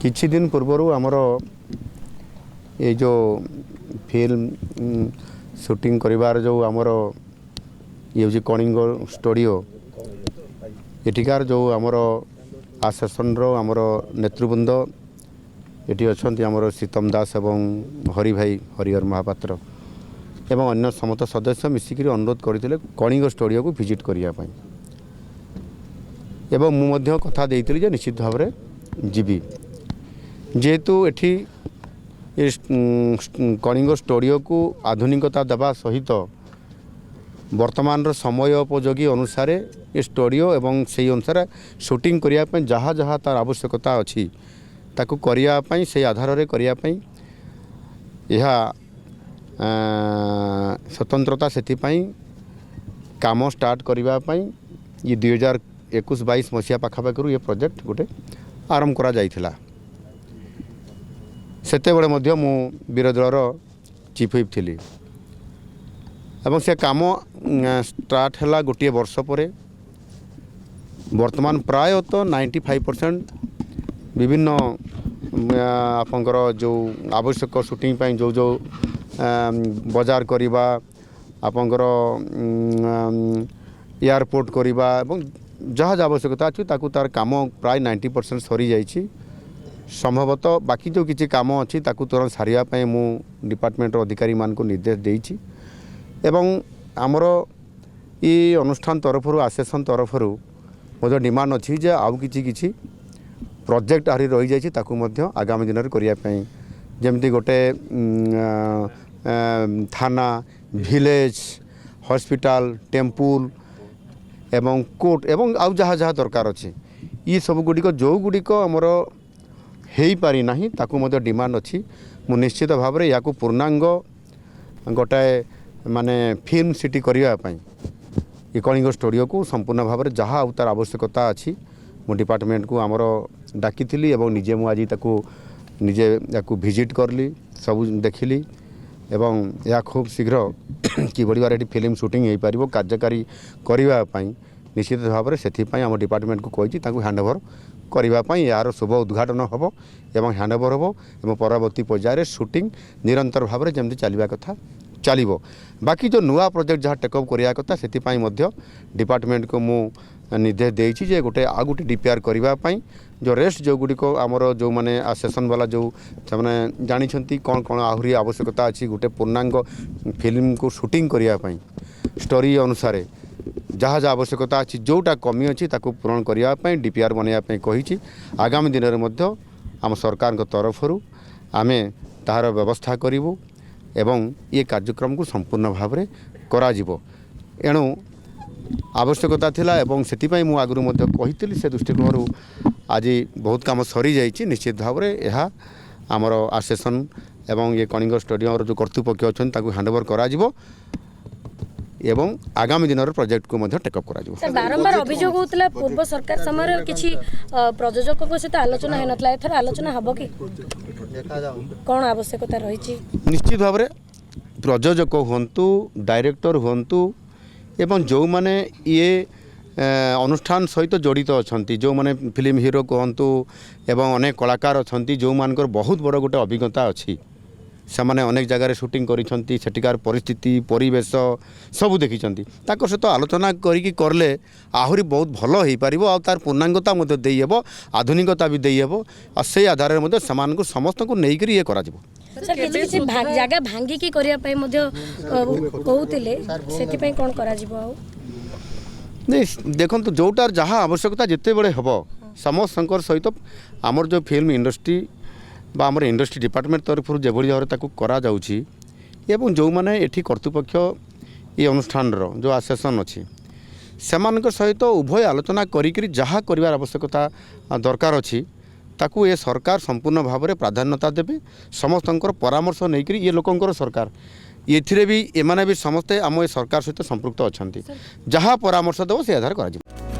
किछि दिन पूर्व आमर ये जो फिल्म शूटिंग करिवार जो आमर ये हूँ कलिंग स्टूडियो एठिकार जो आमर आसेसन आमर नेतृवृंद ये अच्छा आमर सीतम दास एवं हरि भाई हरिहर महापात्र एवं अन्य समस्त सदस्य मिसिक अनुरोध करते कलिंग स्टूडियो को विजिट करने एवं मुझे कथा देती जे निश्चित भाव में जीवी जेहेतु एठी कलिंग स्टूडियो को आधुनिकता देवा सहित वर्तमान समय उपयोगी अनुसार ये स्टूडियो एवं से अनुसार शूटिंग करने जहाँ जहाँ तार आवश्यकता अच्छी ताकू करने से आधार में करने स्वतंत्रता से काम स्टार्ट करने ये 2021-22 मसीहा पाखापाखि ये प्रोजेक्ट गोटे आरंभ करा जाइथिला। सेते बड़े मध्य मु विरोधी दलर चीफ व्हिप थिली एवं से काम स्टार्ट हैला गोटे वर्ष पर वर्तमान प्राय तो 95% विभिन्न आपंकर जो आवश्यक शूटिंग पाई जो जो बाजार करवा आपंकर एयरपोर्ट करवा एवं जहाँ जहाँ आवश्यकता अच्छी ताकू तार काम प्राय 90% सरी जाइए। संभवतः बाकी जो किसी काम अच्छी ताकू तुरंत सारिया मु डिपार्टमेंट अधिकारी मान को निर्देश देइछि एवं आमर ये अनुष्ठान तरफ आसेसन तरफ मो डिमांड अच्छी जे आउ किछि प्रोजेक्ट आहरी रही जाइछि ताकू मध्य आगामी दिन में करने जमती गोटे थाना विलेज हॉस्पिटल टेम्पुल एवं कोर्ट एवं आउ जहाँ जहाँ दरकार अच्छे ये सब गुड़िक जो गुड़िक आमर हो पारि ना ताकू मध्य डिमांड अच्छी मु निश्चित भाव में या पूर्णांग गोटाए माने फिल्म सिटी करने ये कलिंग स्टूडियो को संपूर्ण भाव में जहाँ तार आवश्यकता अच्छी मो डिपार्टमेंट को आमर डाकी एवं निजे मु आज निजे या विजिट करली सब देखिली एवं या खूब शीघ्र कि बार ये फिल्म शूटिंग हो पार कार्यकारी करने निश्चित भाव में से आम डिपार्टमेंट को कही हैंडओवर करने यार शुभ उद्घाटन हम एवं हैंडओवर हम एवं परवर्ती पर्यायर शूटिंग निरंतर भाव में जमी चलवा कथा चलो बाकी जो नुआ प्रोजेक्ट जहाँ टेकअप करने कथा से डिपार्टमेंट को मु निर्देश देइछि जे गोटे आ गोटे डीपीआर करने जो रेस्ट जो गुड़िक आमर जो मैंने सेसन वाला जो से जानी कौन कौन आहरी आवश्यकता अच्छी गोटे पूर्णांग फिल्म को शूटिंग करने स्टोरी अनुसार जहाँ जहाँ आवश्यकता अच्छी जोटा कमी अच्छी ताकू पूरण करने डीपीआर बनवाई कही आगामी दिन में आम सरकार तरफ आमे तार व्यवस्था करूँ एवं ये कार्यक्रम को संपूर्ण भाव में करा एणु आवश्यकता थिला एवं से मु आगु कही से दृष्टिकोण आज बहुत काम सरी जाइए निश्चित भाव में यह आमर आसेसन एवं ये कलिंग स्टूडियो जो कर्तृपक्ष अच्छा हैंडओवर करा एवं आगामी दिन प्रोजेक्ट को टेकअप करा बारंबार अभियोग होता पूर्व सरकार समय किसी प्रयोजक सहित आलोचना होता एथर आलोचना हम कि कौन आवश्यकता रही निश्चित भाव में प्रयोजक हूँ डायरेक्टर हूँ एवं जो माने ये अनुष्ठान सहित जड़ित अच्छा जो माने फिल्म हीरो कहतु एवं अनेक कलाकार अच्छा जो मानकर बहुत बड़ गोटे अभिज्ञता अच्छी से माने अनेक जगह शूटिंग करिसेंती सेठिकार परिस्थिति परिवेश सब देखी सहित आलोचना करले आहरी बहुत भल हो पार आ तार पूर्णांगता देहब आधुनिकता भी देहब आ से आधार में समस्त को लेकर ये करा जगह भांगिकी करने कहते कौन करा नहीं देखो जोटार जहाँ आवश्यकता जिते बड़े हम समस्त सहित आमर जो फिल्म इंडस्ट्री बा आमर इंडस्ट्री डिपार्टमेंट तरफ जो भाव में करा जाउछि एवं जो मैंने ये कर्तृपक्ष ये अनुष्ठान जो आसेसन अच्छी से सहित उभय आलोचना करी जहाँ कर आवश्यकता दरकार अच्छी ताकू ये सरकार संपूर्ण भाव में प्राधान्यता देवे समस्त परामर्श नहीं ये लोकंर सरकार ये भी एमाने भी समस्ते आम ये सरकार सहित संपृक्त अच्छा जहाँ परामर्श देव से आधार करा